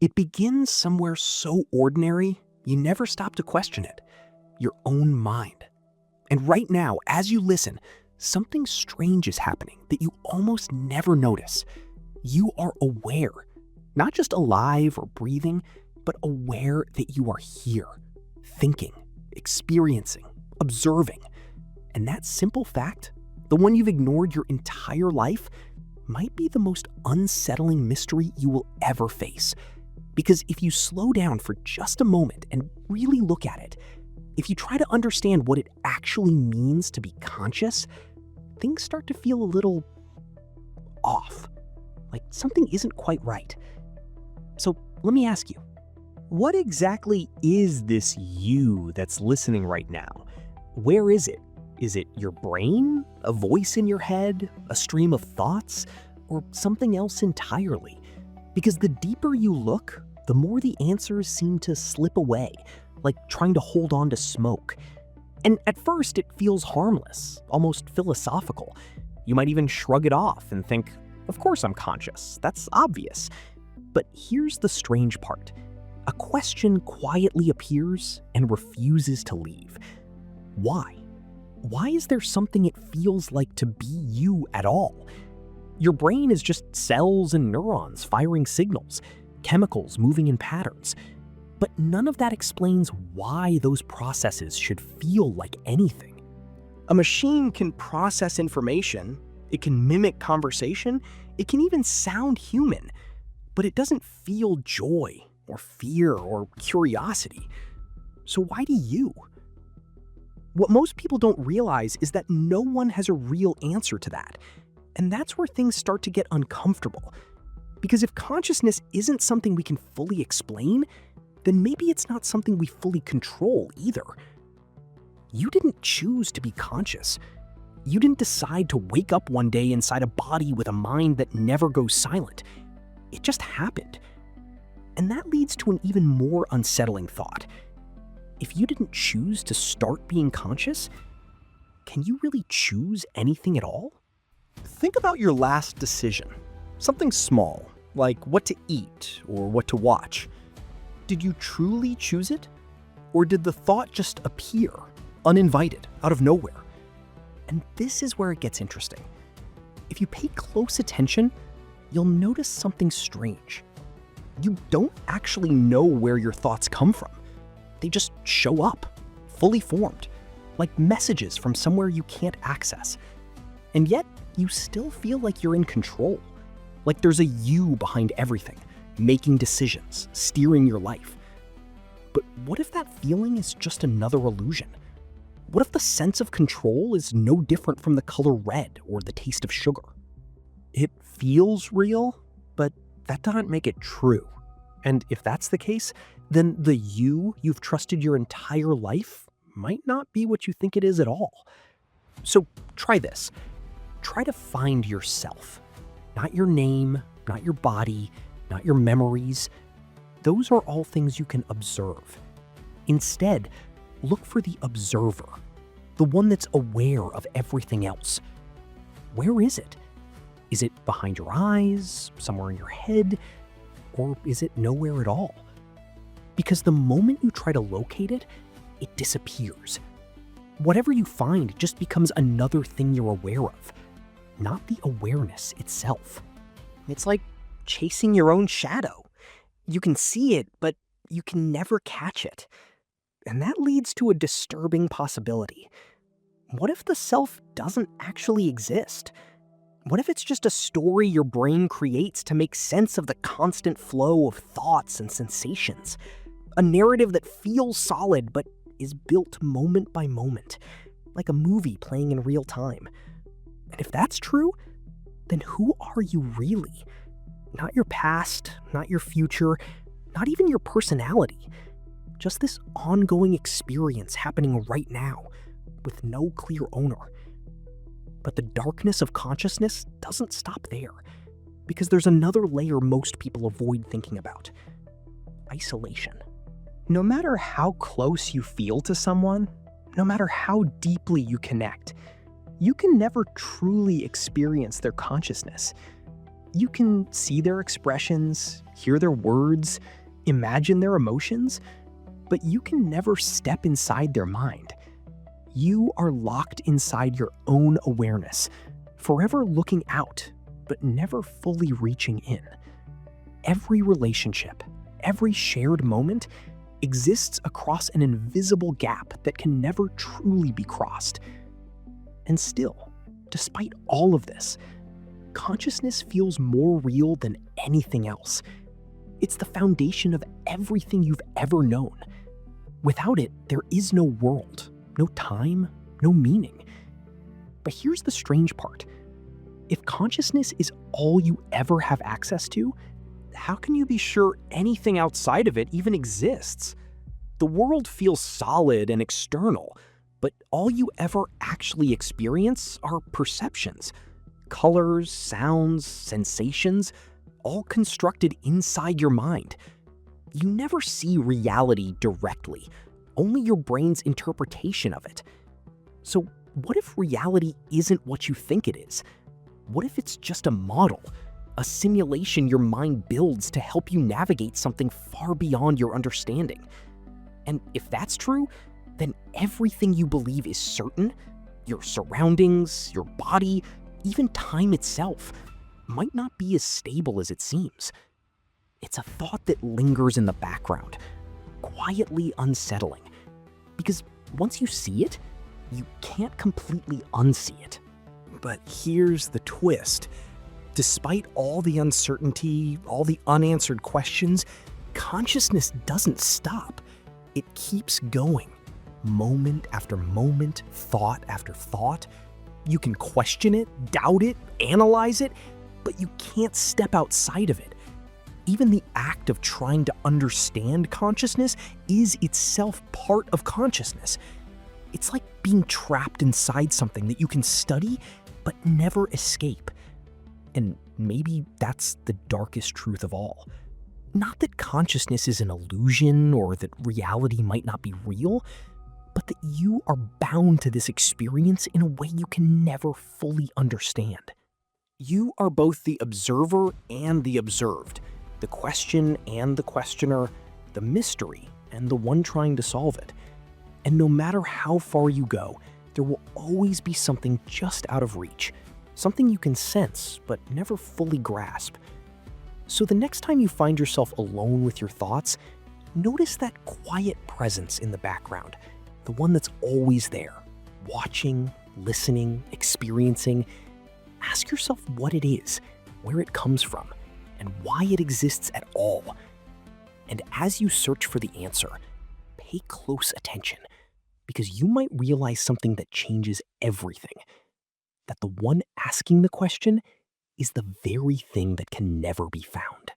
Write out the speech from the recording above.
It begins somewhere so ordinary, you never stop to question it. Your own mind. And right now, as you listen, something strange is happening that you almost never notice. You are aware, not just alive or breathing, but aware that you are here, thinking, experiencing, observing. And that simple fact, the one you've ignored your entire life, might be the most unsettling mystery you will ever face. Because if you slow down for just a moment and really look at it, if you try to understand what it actually means to be conscious, things start to feel a little off, like something isn't quite right. So let me ask you, what exactly is this you that's listening right now? Where is it? Is it your brain, a voice in your head, a stream of thoughts, or something else entirely? Because the deeper you look, the more the answers seem to slip away, like trying to hold on to smoke. And at first it feels harmless, almost philosophical. You might even shrug it off and think, of course I'm conscious, that's obvious. But here's the strange part. A question quietly appears and refuses to leave. Why? Why is there something it feels like to be you at all? Your brain is just cells and neurons firing signals, chemicals moving in patterns. But none of that explains why those processes should feel like anything. A machine can process information, it can mimic conversation, it can even sound human, but it doesn't feel joy or fear or curiosity. So why do you? What most people don't realize is that no one has a real answer to that. And that's where things start to get uncomfortable. Because if consciousness isn't something we can fully explain, then maybe it's not something we fully control either. You didn't choose to be conscious. You didn't decide to wake up one day inside a body with a mind that never goes silent. It just happened. And that leads to an even more unsettling thought. If you didn't choose to start being conscious, can you really choose anything at all? Think about your last decision. Something small, like what to eat or what to watch. Did you truly choose it? Or did the thought just appear, uninvited, out of nowhere? And this is where it gets interesting. If you pay close attention, you'll notice something strange. You don't actually know where your thoughts come from. They just show up, fully formed, like messages from somewhere you can't access. And yet, you still feel like you're in control, like there's a you behind everything, making decisions, steering your life. But what if that feeling is just another illusion? What if the sense of control is no different from the color red or the taste of sugar? It feels real, but that doesn't make it true. And if that's the case, then the you you've trusted your entire life might not be what you think it is at all. So try this. Try to find yourself. Not your name, not your body, not your memories. Those are all things you can observe. Instead, look for the observer, the one that's aware of everything else. Where is it? Is it behind your eyes, somewhere in your head, or is it nowhere at all? Because the moment you try to locate it, it disappears. Whatever you find just becomes another thing you're aware of, not the awareness itself. It's like chasing your own shadow. You can see it, but you can never catch it. And that leads to a disturbing possibility. What if the self doesn't actually exist? What if it's just a story your brain creates to make sense of the constant flow of thoughts and sensations? A narrative that feels solid but is built moment by moment, like a movie playing in real time. And if that's true, then who are you really? Not your past, not your future, not even your personality. Just this ongoing experience happening right now, with no clear owner. But the darkness of consciousness doesn't stop there, because there's another layer most people avoid thinking about: isolation. No matter how close you feel to someone, no matter how deeply you connect, you can never truly experience their consciousness. You can see their expressions, hear their words, imagine their emotions, but you can never step inside their mind. You are locked inside your own awareness, forever looking out, but never fully reaching in. Every relationship, every shared moment exists across an invisible gap that can never truly be crossed. And still, despite all of this, consciousness feels more real than anything else. It's the foundation of everything you've ever known. Without it, there is no world, no time, no meaning. But here's the strange part. If consciousness is all you ever have access to, how can you be sure anything outside of it even exists? The world feels solid and external, but all you ever actually experience are perceptions. Colors, sounds, sensations, all constructed inside your mind. You never see reality directly, only your brain's interpretation of it. So what if reality isn't what you think it is? What if it's just a model, a simulation your mind builds to help you navigate something far beyond your understanding? And if that's true, then everything you believe is certain, your surroundings, your body, even time itself, might not be as stable as it seems. It's a thought that lingers in the background, quietly unsettling. Because once you see it, you can't completely unsee it. But here's the twist. Despite all the uncertainty, all the unanswered questions, consciousness doesn't stop. It keeps going, moment after moment, thought after thought. You can question it, doubt it, analyze it, but you can't step outside of it. Even the act of trying to understand consciousness is itself part of consciousness. It's like being trapped inside something that you can study but never escape. And maybe that's the darkest truth of all. Not that consciousness is an illusion or that reality might not be real, but that you are bound to this experience in a way you can never fully understand. You are both the observer and the observed, the question and the questioner, the mystery and the one trying to solve it. And no matter how far you go, there will always be something just out of reach, something you can sense but never fully grasp. So the next time you find yourself alone with your thoughts, notice that quiet presence in the background, the one that's always there, watching, listening, experiencing. Ask yourself what it is, where it comes from, and why it exists at all. And as you search for the answer, pay close attention, because you might realize something that changes everything. That the one asking the question is the very thing that can never be found.